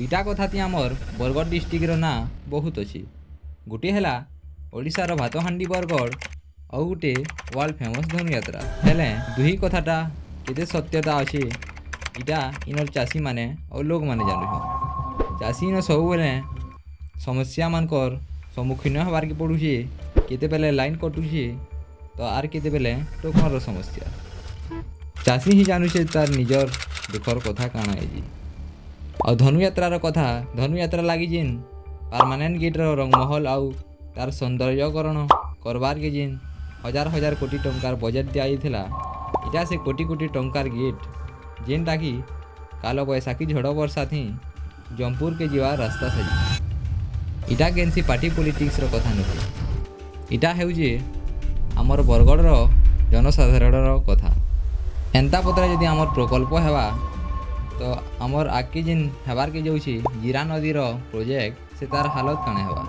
ଦୁଇଟା କଥାତି ଆମର୍ ବରଗଡ଼ ଡିଷ୍ଟ୍ରିକ୍ଟର ନାଁ ବହୁତ ଅଛି। ଗୋଟିଏ ହେଲା ଓଡ଼ିଶାର ଭାତହାଣ୍ଡି ବରଗଡ଼, ଆଉ ଗୋଟେ ୱାର୍ଲ୍ଡ ଫେମସ୍ ଧନୁଯାତ୍ରା। ହେଲେ ଦୁହି କଥାଟା କେତେ ସତ୍ୟତା ଅଛି ଇଟା ଇନର୍ ଚାଷୀମାନେ ଆଉ ଲୋକମାନେ ଜାନୁଛନ୍। ଚାଷୀ ଇନ ସବୁବେଲେ ସମସ୍ୟାମାନଙ୍କର ସମ୍ମୁଖୀନ ହେବାର୍କେ ପଡ଼ୁଛେ। କେତେବେଲେ ଲାଇନ୍ କଟୁଛେ ତ ଆର୍ କେତେବେଲେ ଟୋକନର ସମସ୍ୟା। ଚାଷୀ ହିଁ ଜାନୁଛେ ତାର୍ ନିଜର ଦୁଃଖର କଥା କାଣା ହେଇଛି। ଆଉ ଧନୁଯାତ୍ରାର କଥା, ଧନୁଯାତ୍ରା ଲାଗି ଯେନ୍ ପାର୍ମାନେଣ୍ଟ ଗେଟ୍ର ରଙ୍ଗମହଲ ଆଉ ତାର ସୌନ୍ଦର୍ଯ୍ୟକରଣ କରବାର୍କେ ଯେନ୍ ହଜାର ହଜାର କୋଟି ଟଙ୍କାର ବଜେଟ୍ ଦିଆଯାଇଥିଲା, ଇଟା ସେ କୋଟି କୋଟି ଟଙ୍କାର ଗେଟ୍ ଯେନ୍ଟାକି କାଲ ବୈଶାଖୀ ଝଡ଼ ବର୍ଷା ଥି ଜମ୍ପୁରକେ ଯିବାର ରାସ୍ତା ସାଜିଛି। ଇଟା କେନ୍ସି ପାର୍ଟି ପଲିଟିକ୍ସର କଥା ନୁହେଁ, ଇଟା ହେଉଛେ ଆମର ବରଗଡ଼ର ଜନସାଧାରଣର କଥା। ଏନ୍ତା ପତ୍ର ଯଦି ଆମର ପ୍ରକଳ୍ପ ହେବା ତ ଆମର୍ ଆଗ୍କେ ଯେନ୍ ହେବାର୍କେ ଯାଉଛି ଜିରା ନଦୀର ପ୍ରୋଜେକ୍ଟ, ସେ ତାର ହାଲତ କାଣା ହେବା।